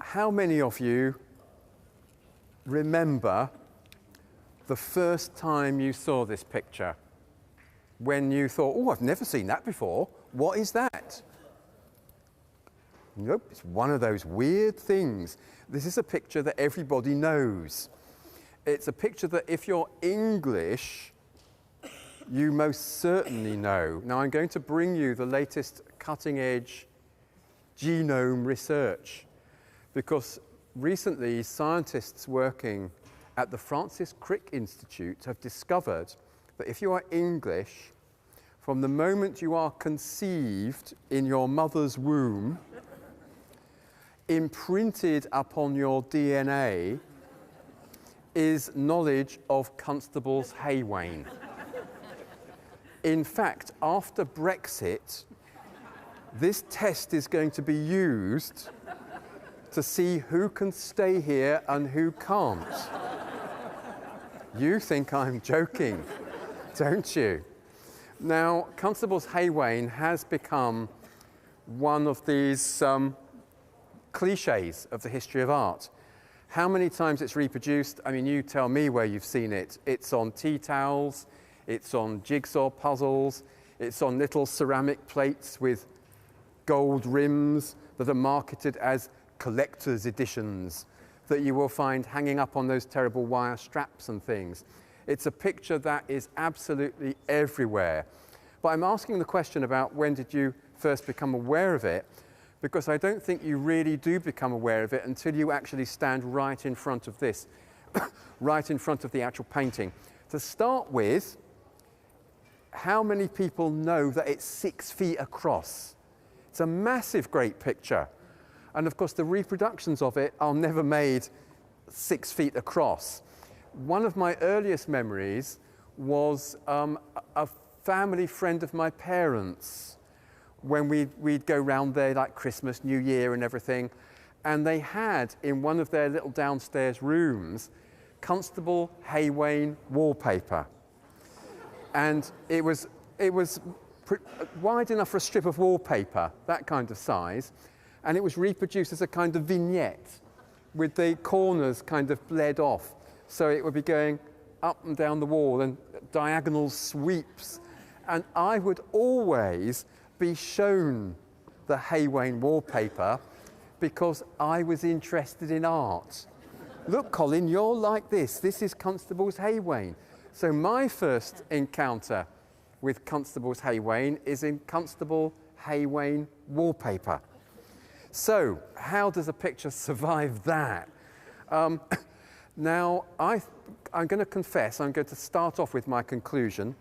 How many of you remember the first time you saw this picture? When you thought, oh, I've never seen that before. What is that? Nope, it's one of those weird things. This is a picture that everybody knows. It's a picture that if you're English, you most certainly know. Now, I'm going to bring you the latest cutting-edge genome research, because recently scientists working at the Francis Crick Institute have discovered that if you are English, from the moment you are conceived in your mother's womb, imprinted upon your DNA is knowledge of Constable's Wain. In fact, after Brexit, this test is going to be used to see who can stay here and who can't. You think I'm joking, don't you? Now, Constable's Wain has become one of these cliches of the history of art. How many times it's reproduced? I mean, you tell me where you've seen it. It's on tea towels, it's on jigsaw puzzles, it's on little ceramic plates with gold rims that are marketed as collector's editions that you will find hanging up on those terrible wire straps and things. It's a picture that is absolutely everywhere. But I'm asking the question about when did you first become aware of it, because I don't think you really do become aware of it until you actually stand right in front of this, right in front of the actual painting. To start with, how many people know that it's 6 feet across? It's a massive, great picture. And of course, the reproductions of it are never made 6 feet across. One of my earliest memories was a family friend of my parents, when we'd go round there like Christmas, New Year and everything, and they had in one of their little downstairs rooms Constable Wain wallpaper. And it was wide enough for a strip of wallpaper, that kind of size, and it was reproduced as a kind of vignette with the corners kind of bled off. So it would be going up and down the wall and diagonal sweeps. And I would always be shown the Wain wallpaper because I was interested in art. Look, Colin, you're like this. This is Constable's Wain. So my first encounter with Constable's Wain is in Constable Wain wallpaper. So how does a picture survive that? Now, I'm going to confess, I'm going to start off with my conclusion.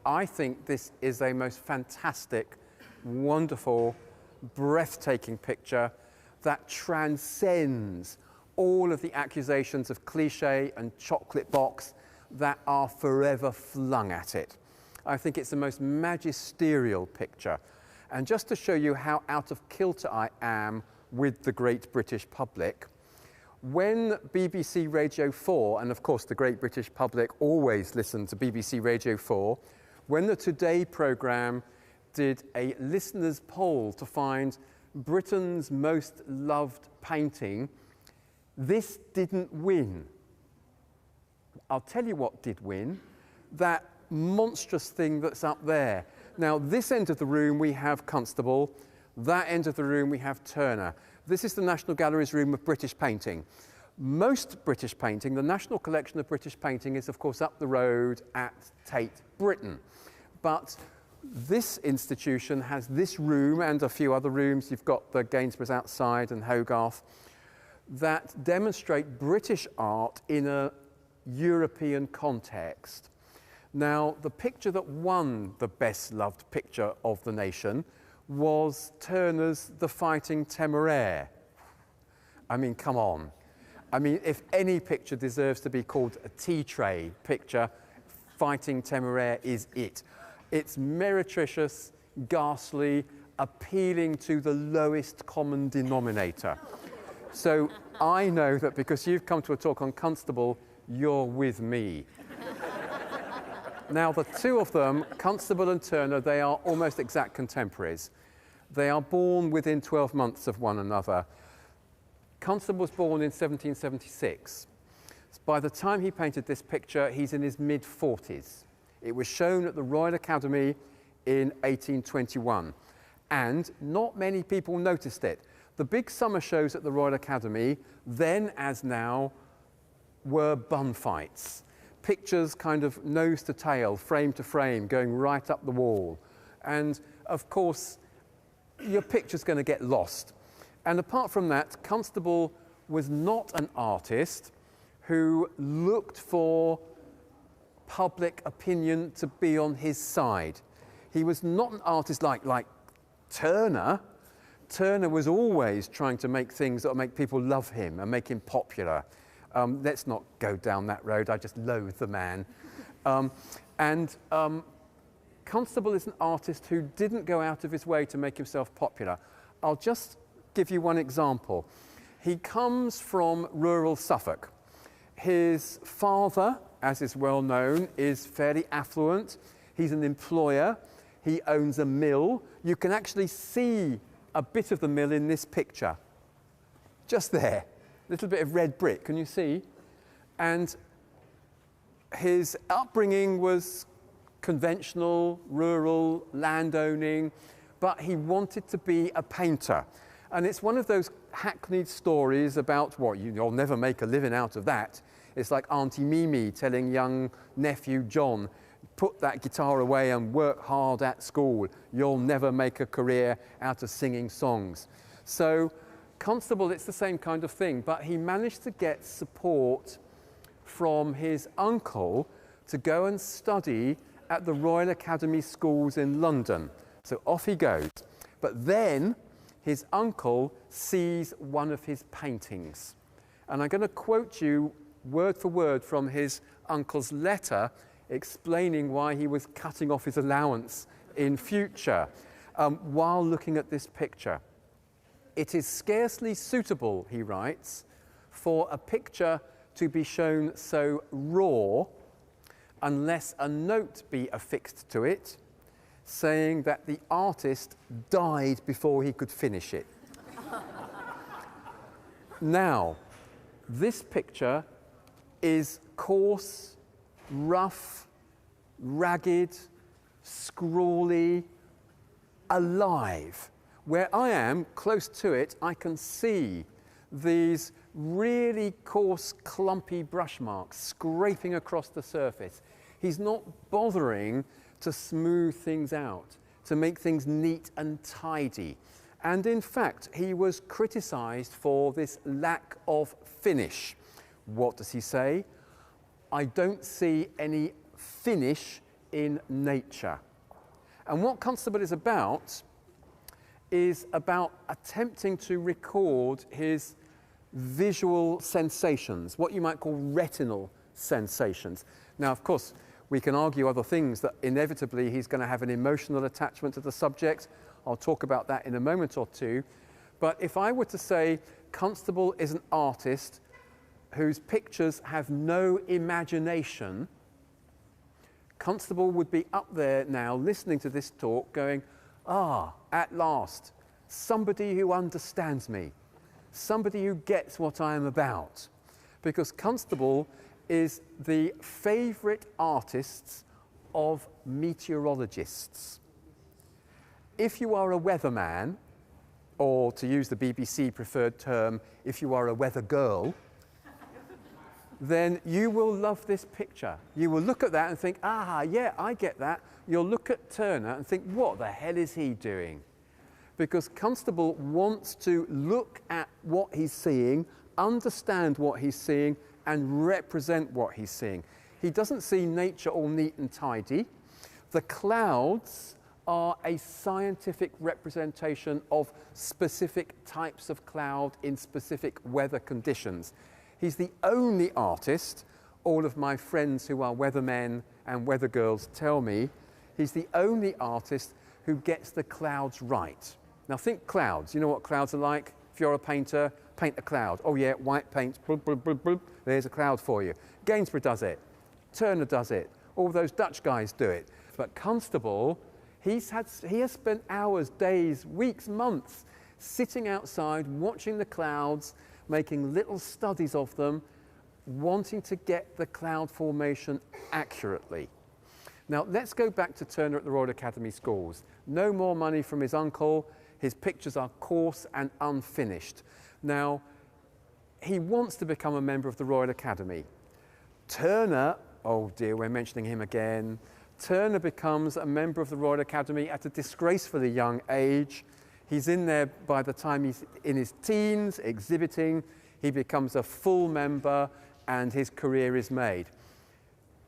I think this is a most fantastic, wonderful, breathtaking picture that transcends all of the accusations of cliché and chocolate box that are forever flung at it. I think it's the most magisterial picture. And just to show you how out of kilter I am with the great British public, when BBC Radio 4, and of course the great British public always listen to BBC Radio 4, when the Today programme did a listeners' poll to find Britain's most loved painting, this didn't win. I'll tell you what did win, that monstrous thing that's up there. Now, this end of the room we have Constable, that end of the room we have Turner. This is the National Gallery's room of British painting. Most British painting, the National Collection of British Painting, is of course up the road at Tate Britain. But this institution has this room and a few other rooms. You've got the Gainsboroughs outside and Hogarth that demonstrate British art in a European context. Now, the picture that won the best loved picture of the nation was Turner's The Fighting Temeraire. I mean, come on. I mean, if any picture deserves to be called a tea tray picture, Fighting Temeraire is it. It's meretricious, ghastly, appealing to the lowest common denominator. So I know that because you've come to a talk on Constable, you're with me. Now, the two of them, Constable and Turner, they are almost exact contemporaries. They are born within 12 months of one another. Constable was born in 1776. By the time he painted this picture, he's in his mid-40s. It was shown at the Royal Academy in 1821, and not many people noticed it. The big summer shows at the Royal Academy, then as now, were bun fights. Pictures kind of nose to tail, frame to frame, going right up the wall. And of course, your picture's going to get lost. And apart from that, Constable was not an artist who looked for public opinion to be on his side. He was not an artist like Turner. Turner was always trying to make things that would make people love him and make him popular. Let's not go down that road. I just loathe the man. Constable is an artist who didn't go out of his way to make himself popular. I'll just give you one example. He comes from rural Suffolk. His father, as is well known, is fairly affluent. He's an employer. He owns a mill. You can actually see a bit of the mill in this picture. Just there. A little bit of red brick, can you see? And his upbringing was conventional, rural, landowning, but he wanted to be a painter. And it's one of those hackneyed stories about what, you'll never make a living out of that. It's like Auntie Mimi telling young nephew John, put that guitar away and work hard at school. You'll never make a career out of singing songs. So Constable, it's the same kind of thing, but he managed to get support from his uncle to go and study at the Royal Academy schools in London. So off he goes. But then his uncle sees one of his paintings. And I'm going to quote you word for word from his uncle's letter explaining why he was cutting off his allowance in future while looking at this picture. It is scarcely suitable, he writes, for a picture to be shown so raw unless a note be affixed to it saying that the artist died before he could finish it. Now, this picture is coarse, rough, ragged, scrawly, alive. Where I am, close to it, I can see these really coarse, clumpy brush marks scraping across the surface. He's not bothering to smooth things out, to make things neat and tidy. And in fact, he was criticised for this lack of finish. What does he say? I don't see any finish in nature. And what Constable is about attempting to record his visual sensations, what you might call retinal sensations. Now, of course, we can argue other things that inevitably he's going to have an emotional attachment to the subject. I'll talk about that in a moment or two. But if I were to say Constable is an artist whose pictures have no imagination, Constable would be up there now listening to this talk going, at last, somebody who understands me, somebody who gets what I am about. Because Constable is the favourite artist of meteorologists. If you are a weatherman, or to use the BBC preferred term, if you are a weather girl, then you will love this picture. You will look at that and think, yeah, I get that. You'll look at Turner and think, what the hell is he doing? Because Constable wants to look at what he's seeing, understand what he's seeing, and represent what he's seeing. He doesn't see nature all neat and tidy. The clouds are a scientific representation of specific types of cloud in specific weather conditions. He's the only artist, all of my friends who are weathermen and weather girls tell me, he's the only artist who gets the clouds right. Now think clouds. You know what clouds are like? If you're a painter, paint a cloud. Oh yeah, white paint, bloop, bloop, bloop, bloop. There's a cloud for you. Gainsborough does it. Turner does it. All those Dutch guys do it. But Constable, he has spent hours, days, weeks, months sitting outside watching the clouds, making little studies of them, wanting to get the cloud formation accurately. Now, let's go back to Turner at the Royal Academy Schools. No more money from his uncle. His pictures are coarse and unfinished. Now, he wants to become a member of the Royal Academy. Turner, oh dear, we're mentioning him again. Turner becomes a member of the Royal Academy at a disgracefully young age. He's in there by the time he's in his teens, exhibiting. He becomes a full member and his career is made.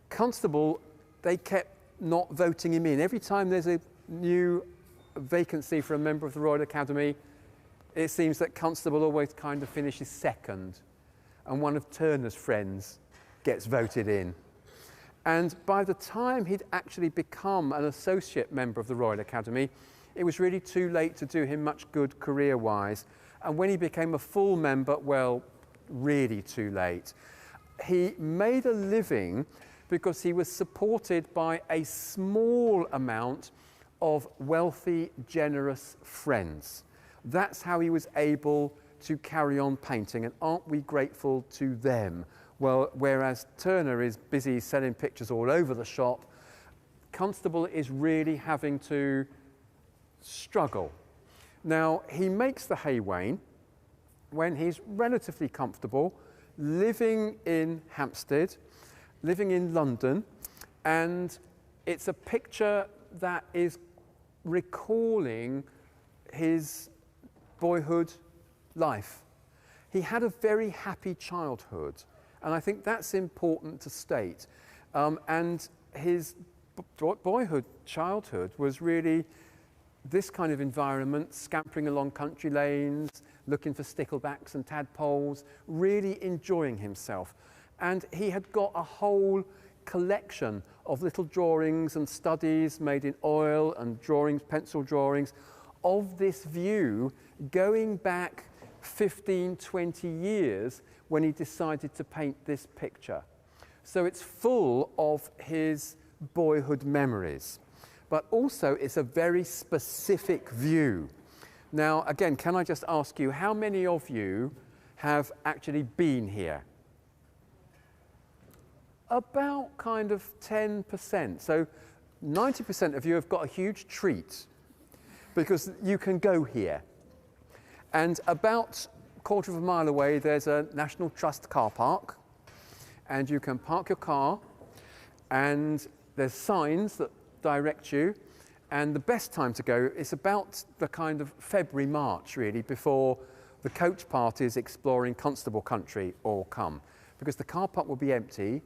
Constable, they kept not voting him in. Every time there's a new vacancy for a member of the Royal Academy, it seems that Constable always kind of finishes second, and one of Turner's friends gets voted in. And by the time he'd actually become an associate member of the Royal Academy, it was really too late to do him much good career-wise. And when he became a full member, well, really too late. He made a living because he was supported by a small amount of wealthy, generous friends. That's how he was able to carry on painting, and aren't we grateful to them? Well, whereas Turner is busy selling pictures all over the shop, Constable is really having to struggle. Now, he makes the hay wain when he's relatively comfortable, living in Hampstead, living in London, and it's a picture that is recalling his boyhood life. He had a very happy childhood, and I think that's important to state. And his boyhood, childhood was really this kind of environment, scampering along country lanes, looking for sticklebacks and tadpoles, really enjoying himself. And he had got a whole collection of little drawings and studies made in oil and drawings, pencil drawings, of this view going back 15, 20 years when he decided to paint this picture. So it's full of his boyhood memories, but also it's a very specific view. Now, again, can I just ask you, how many of you have actually been here? About kind of 10%. So 90% of you have got a huge treat because you can go here. And about a quarter of a mile away, there's a National Trust car park, and you can park your car, and there's signs that direct you. And the best time to go is about the kind of February, March, really, before the coach parties exploring Constable country all come, because the car park will be empty.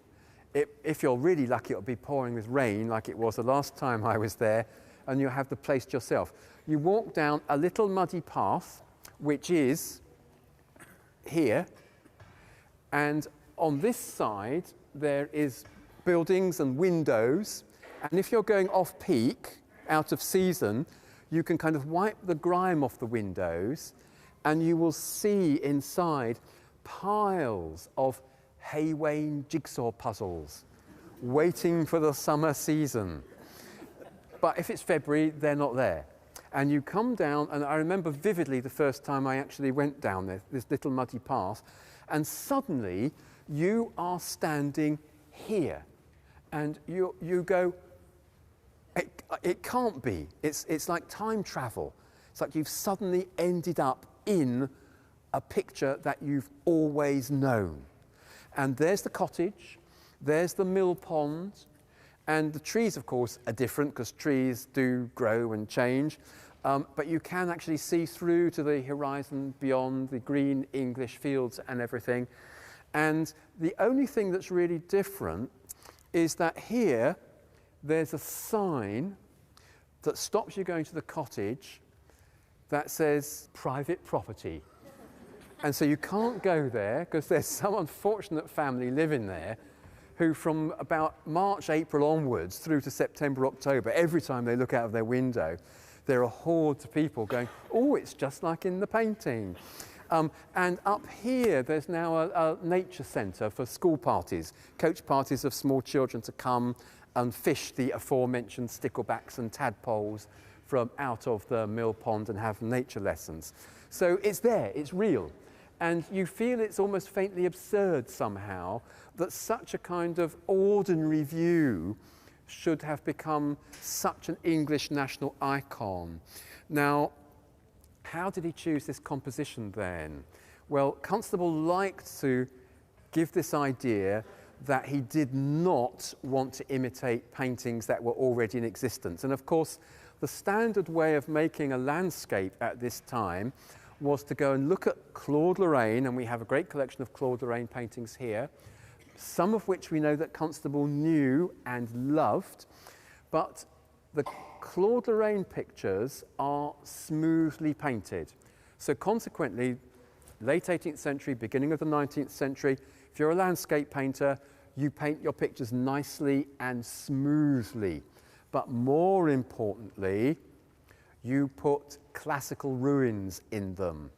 If you're really lucky, it'll be pouring with rain like it was the last time I was there, and you'll have the place to yourself. You walk down a little muddy path, which is here, and on this side there is buildings and windows, and if you're going off peak, out of season, you can kind of wipe the grime off the windows, and you will see inside piles of hay wain jigsaw puzzles waiting for the summer season. But if it's February, they're not there. And you come down, and I remember vividly the first time I actually went down there, this little muddy path, and suddenly you are standing here, and you go, it can't be. It's like time travel. It's like you've suddenly ended up in a picture that you've always known. And there's the cottage, there's the mill pond, and the trees, of course, are different because trees do grow and change. But you can actually see through to the horizon beyond the green English fields and everything. And the only thing that's really different is that here there's a sign that stops you going to the cottage that says private property. And so you can't go there because there's some unfortunate family living there who from about March, April onwards through to September, October, every time they look out of their window, there are hordes of people going, oh, it's just like in the painting. And up here, there's now a nature centre for school parties, coach parties of small children to come and fish the aforementioned sticklebacks and tadpoles from out of the mill pond and have nature lessons. So it's there, it's real. And you feel it's almost faintly absurd somehow that such a kind of ordinary view should have become such an English national icon. Now, how did he choose this composition then? Well, Constable liked to give this idea that he did not want to imitate paintings that were already in existence. And of course, the standard way of making a landscape at this time was to go and look at Claude Lorraine, and we have a great collection of Claude Lorraine paintings here, some of which we know that Constable knew and loved, but the Claude Lorraine pictures are smoothly painted. So consequently, late 18th century, beginning of the 19th century, if you're a landscape painter, you paint your pictures nicely and smoothly. But more importantly, you put classical ruins in them.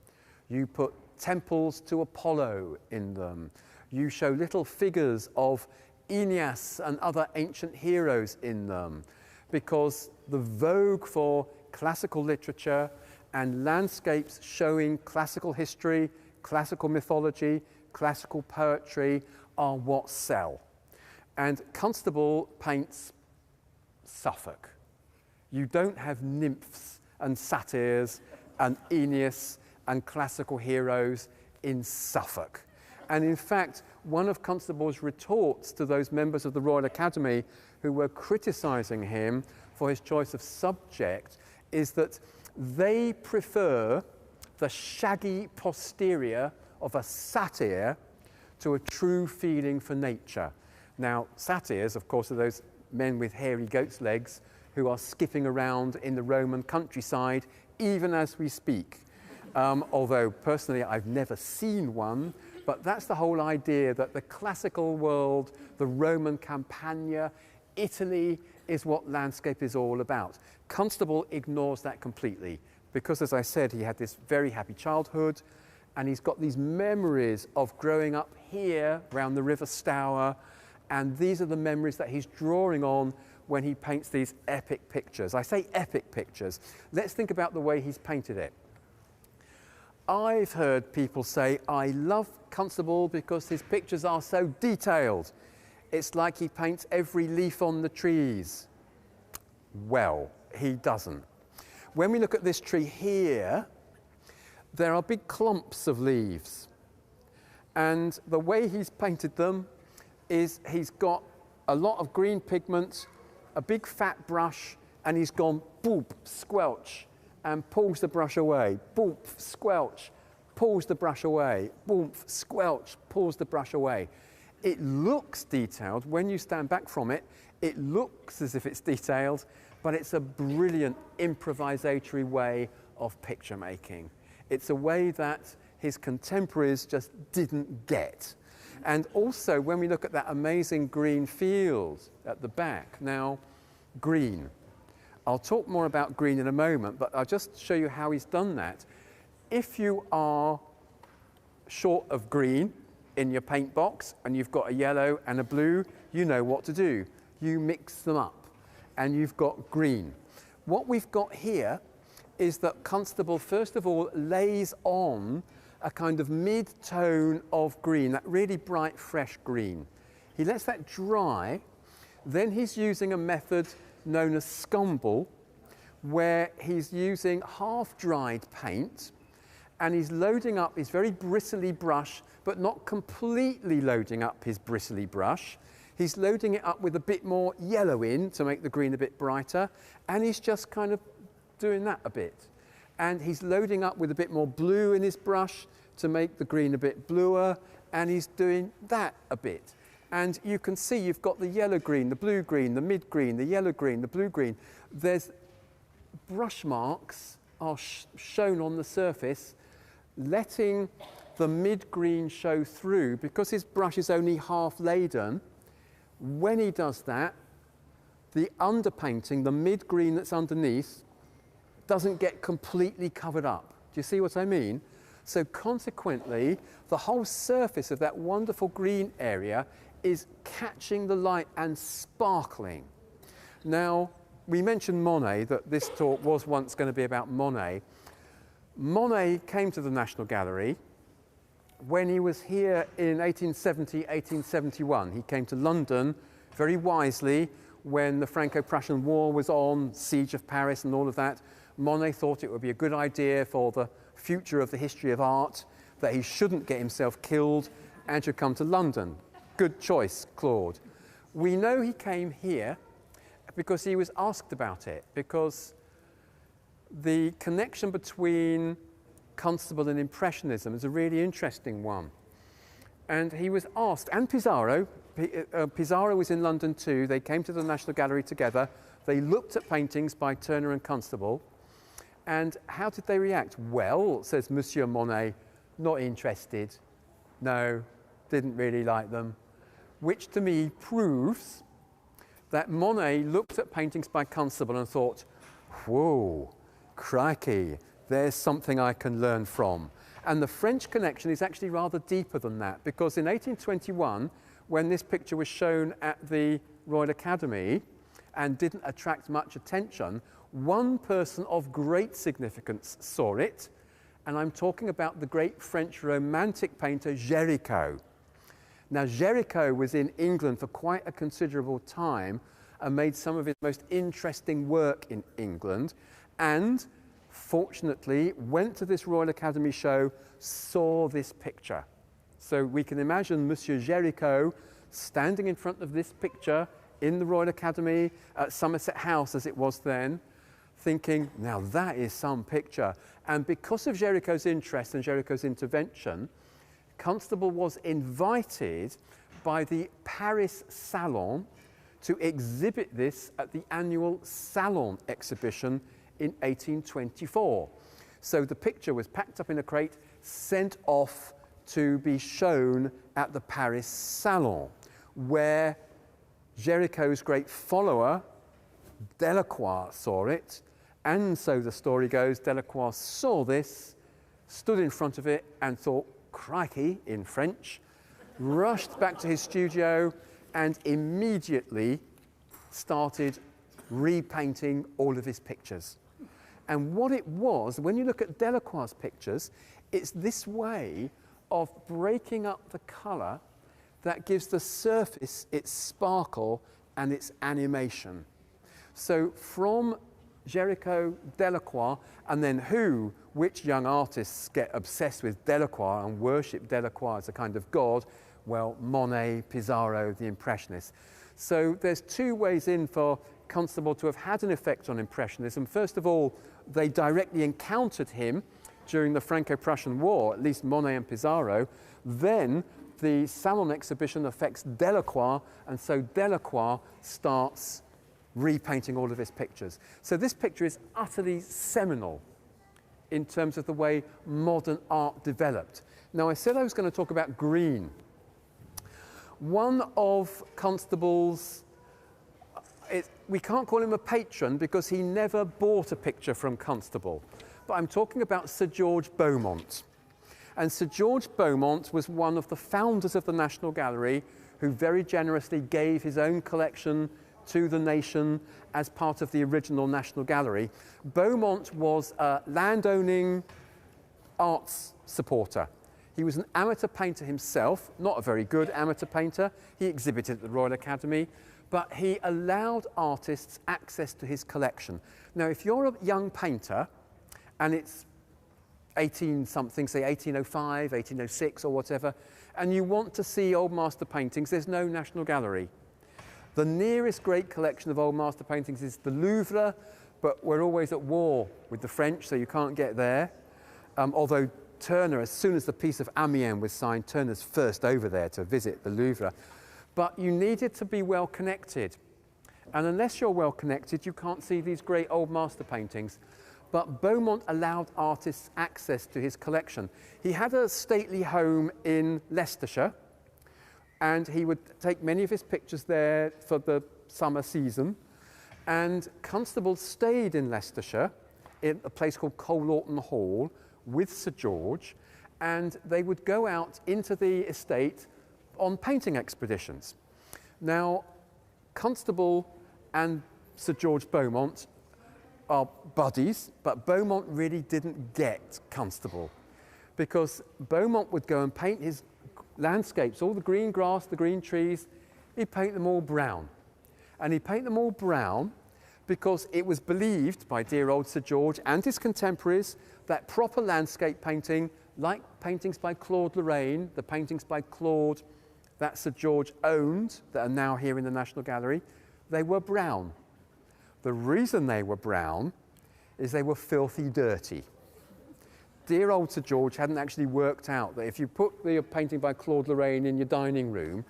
You put temples to Apollo in them. You show little figures of Aeneas and other ancient heroes in them, because the vogue for classical literature and landscapes showing classical history, classical mythology, classical poetry are what sell. And Constable paints Suffolk. You don't have nymphs and satyrs and Aeneas and classical heroes in Suffolk. And in fact, one of Constable's retorts to those members of the Royal Academy who were criticising him for his choice of subject is that they prefer the shaggy posterior of a satyr to a true feeling for nature. Now, satyrs, of course, are those men with hairy goat's legs who are skipping around in the Roman countryside, even as we speak. Although, personally, I've never seen one, but that's the whole idea that the classical world, the Roman Campagna, Italy is what landscape is all about. Constable ignores that completely because, as I said, he had this very happy childhood and he's got these memories of growing up here around the River Stour, and these are the memories that he's drawing on when he paints these epic pictures. I say epic pictures. Let's think about the way he's painted it. I've heard people say, I love Constable because his pictures are so detailed. It's like he paints every leaf on the trees. Well, he doesn't. When we look at this tree here, there are big clumps of leaves. And the way he's painted them is he's got a lot of green pigment, a big fat brush, and he's gone boop, squelch, and pulls the brush away, boop, squelch, pulls the brush away, boom, squelch, pulls the brush away. It looks detailed. When you stand back from it, it looks as if it's detailed, but it's a brilliant improvisatory way of picture making. It's a way that his contemporaries just didn't get. And also, when we look at that amazing green field at the back, now, green. I'll talk more about green in a moment, but I'll just show you how he's done that. If you are short of green in your paint box and you've got a yellow and a blue, you know what to do. You mix them up and you've got green. What we've got here is that Constable, first of all, lays on a kind of mid-tone of green, that really bright, fresh green. He lets that dry. Then he's using a method known as scumble, where he's using half-dried paint, and he's loading up his very bristly brush, but not completely loading up his bristly brush. He's loading it up with a bit more yellow in to make the green a bit brighter, and he's just kind of doing that a bit. And he's loading up with a bit more blue in his brush to make the green a bit bluer, and he's doing that a bit. And you can see you've got the yellow green, the blue green, the mid green, the yellow green, the blue green. There's brush marks are shown on the surface, letting the mid green show through because his brush is only half laden. When he does that, the underpainting, the mid green that's underneath, doesn't get completely covered up. Do you see what I mean? So consequently, the whole surface of that wonderful green area is catching the light and sparkling. Now, we mentioned Monet, that this talk was once going to be about Monet. Monet came to the National Gallery when he was here in 1870, 1871. He came to London very wisely when the Franco-Prussian War was on, siege of Paris and all of that. Monet thought it would be a good idea for the future of the history of art that he shouldn't get himself killed and should come to London. Good choice, Claude. We know he came here because he was asked about it, because the connection between Constable and Impressionism is a really interesting one. And he was asked, and Pissarro, Pissarro was in London too. They came to the National Gallery together. They looked at paintings by Turner and Constable. And how did they react? Well, says Monsieur Monet, not interested. No, didn't really like them. Which to me proves that Monet looked at paintings by Constable and thought, whoa, crikey, there's something I can learn from. And the French connection is actually rather deeper than that, because in 1821, when this picture was shown at the Royal Academy and didn't attract much attention, one person of great significance saw it, and I'm talking about the great French Romantic painter Géricault. Now, Géricault was in England for quite a considerable time and made some of his most interesting work in England, and fortunately went to this Royal Academy show, saw this picture. So we can imagine Monsieur Géricault standing in front of this picture in the Royal Academy at Somerset House, as it was then, thinking, now that is some picture. And because of Géricault's interest and Géricault's intervention, Constable was invited by the Paris Salon to exhibit this at the annual Salon exhibition in 1824. So the picture was packed up in a crate, sent off to be shown at the Paris Salon, where Géricault's great follower, Delacroix, saw it. And so the story goes, Delacroix saw this, stood in front of it and thought, crikey, in French, rushed back to his studio and immediately started repainting all of his pictures. And what it was, when you look at Delacroix's pictures, it's this way of breaking up the colour that gives the surface its sparkle and its animation. So from Géricault, Delacroix, and then which young artists get obsessed with Delacroix and worship Delacroix as a kind of god? Well, Monet, Pissarro, the Impressionists. So there's two ways in for Constable to have had an effect on Impressionism. First of all, they directly encountered him during the Franco-Prussian War, at least Monet and Pissarro. Then the Salon exhibition affects Delacroix, and so Delacroix starts repainting all of his pictures. So this picture is utterly seminal in terms of the way modern art developed. Now, I said I was going to talk about green. One of Constable's, we can't call him a patron because he never bought a picture from Constable, but I'm talking about Sir George Beaumont. And Sir George Beaumont was one of the founders of the National Gallery, who very generously gave his own collection to the nation as part of the original National Gallery. Beaumont was a landowning arts supporter. He was an amateur painter himself, not a very good amateur painter. He exhibited at the Royal Academy, but he allowed artists access to his collection. Now, if you're a young painter and it's 18-something, say 1805, 1806 or whatever, and you want to see old master paintings, there's no National Gallery. The nearest great collection of old master paintings is the Louvre, but we're always at war with the French, so you can't get there. Although Turner, as soon as the Peace of Amiens was signed, Turner's first over there to visit the Louvre. But you needed to be well connected. And unless you're well connected, you can't see these great old master paintings. But Beaumont allowed artists access to his collection. He had a stately home in Leicestershire, and he would take many of his pictures there for the summer season. And Constable stayed in Leicestershire in a place called Colalton Hall with Sir George, and they would go out into the estate on painting expeditions. Now, Constable and Sir George Beaumont are buddies, but Beaumont really didn't get Constable. because Beaumont would go and paint his landscapes, all the green grass, the green trees, he'd paint them all brown. And he'd paint them all brown because it was believed by dear old Sir George and his contemporaries that proper landscape painting, like paintings by Claude Lorraine, the paintings by Claude that Sir George owned, that are now here in the National Gallery, they were brown. The reason they were brown is they were filthy dirty. Dear old Sir George hadn't actually worked out that if you put the painting by Claude Lorraine in your dining room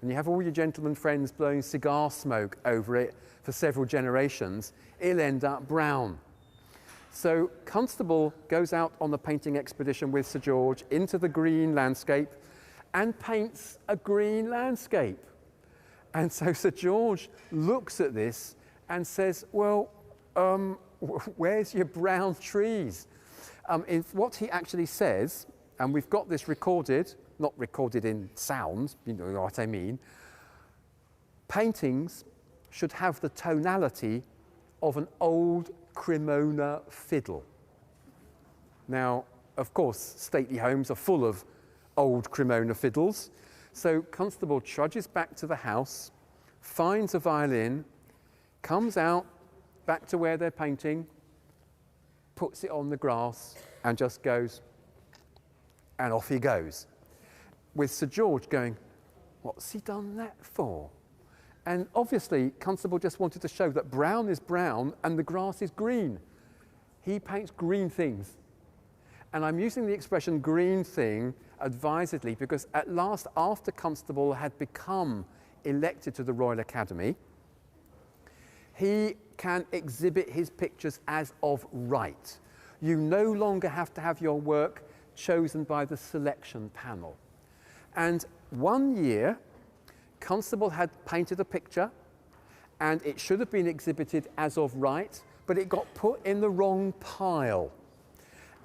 and you have all your gentlemen friends blowing cigar smoke over it for several generations, it'll end up brown. So Constable goes out on the painting expedition with Sir George into the green landscape and paints a green landscape. And so Sir George looks at this and says, well, where's your brown trees? What he actually says, and we've got this recorded, not recorded in sound, you know what I mean, paintings should have the tonality of an old Cremona fiddle. Now, of course, stately homes are full of old Cremona fiddles, so Constable trudges back to the house, finds a violin, comes out back to where they're painting, puts it on the grass and just goes, and off he goes. With Sir George going, what's he done that for? And obviously, Constable just wanted to show that brown is brown and the grass is green. He paints green things. And I'm using the expression green thing advisedly because at last, after Constable had become elected to the Royal Academy, he can exhibit his pictures as of right. You no longer have to have your work chosen by the selection panel. And one year, Constable had painted a picture and it should have been exhibited as of right, but it got put in the wrong pile.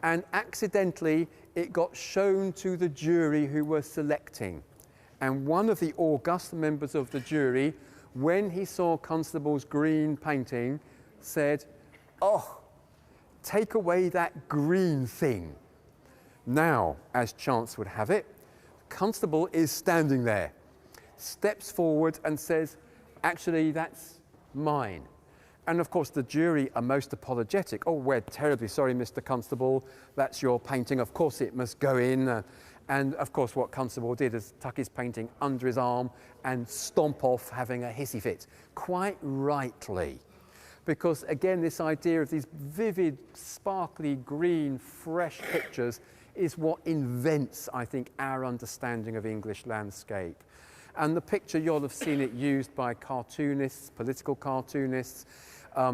And accidentally, it got shown to the jury who were selecting. And one of the august members of the jury, when he saw Constable's green painting, said, oh, take away that green thing. Now, as chance would have it, Constable is standing there, steps forward and says, actually, that's mine. And of course, the jury are most apologetic. Oh, we're terribly sorry, Mr. Constable, that's your painting. Of course, it must go in. And of course, what Constable did is tuck his painting under his arm and stomp off having a hissy fit, quite rightly. Because again, this idea of these vivid, sparkly, green, fresh pictures is what invents, I think, our understanding of English landscape. And the picture, you'll have seen it used by cartoonists, political cartoonists.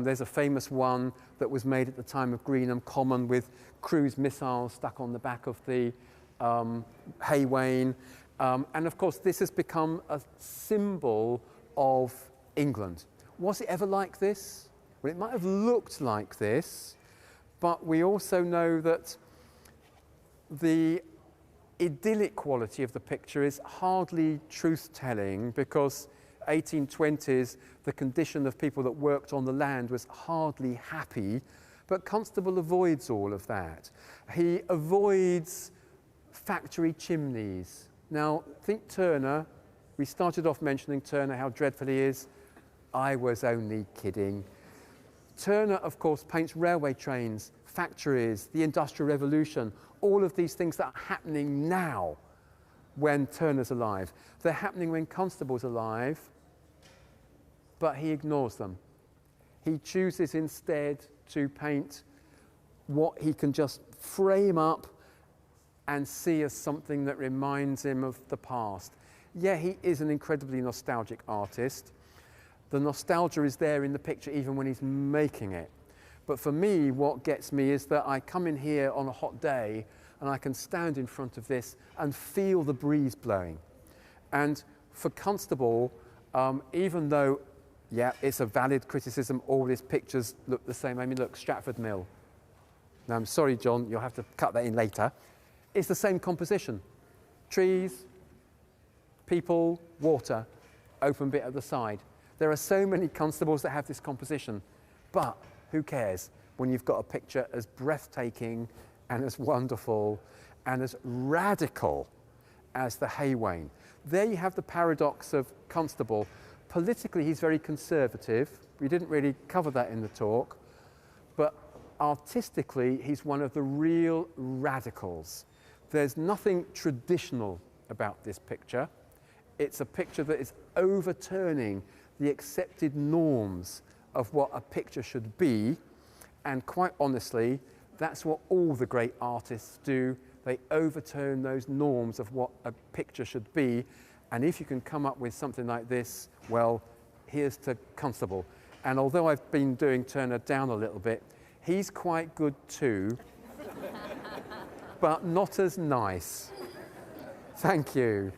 There's a famous one that was made at the time of Greenham Common with cruise missiles stuck on the back of the Wain. And of course, this has become a symbol of England. Was it ever like this? Well, it might have looked like this, but we also know that the idyllic quality of the picture is hardly truth-telling because 1820s, the condition of people that worked on the land was hardly happy, but Constable avoids all of that. He avoids factory chimneys. Now, think Turner. We started off mentioning Turner, how dreadful he is. I was only kidding. Turner, of course, paints railway trains, factories, the Industrial Revolution, all of these things that are happening now when Turner's alive. They're happening when Constable's alive, but he ignores them. He chooses instead to paint what he can just frame up and see as something that reminds him of the past. Yeah, he is an incredibly nostalgic artist. The nostalgia is there in the picture even when he's making it. But for me, what gets me is that I come in here on a hot day and I can stand in front of this and feel the breeze blowing. And for Constable, even though, yeah, it's a valid criticism, all his pictures look the same. I mean, look, Stratford Mill. Now, I'm sorry, John, you'll have to cut that in later. It's the same composition. Trees, people, water, open bit at the side. There are so many Constables that have this composition, but who cares when you've got a picture as breathtaking and as wonderful and as radical as the Wain. There you have the paradox of Constable. Politically, he's very conservative. We didn't really cover that in the talk, but artistically, he's one of the real radicals. There's nothing traditional about this picture. It's a picture that is overturning the accepted norms of what a picture should be, and quite honestly, that's what all the great artists do. They overturn those norms of what a picture should be, and if you can come up with something like this, well, here's to Constable. And although I've been doing Turner down a little bit, he's quite good too, but not as nice. Thank you.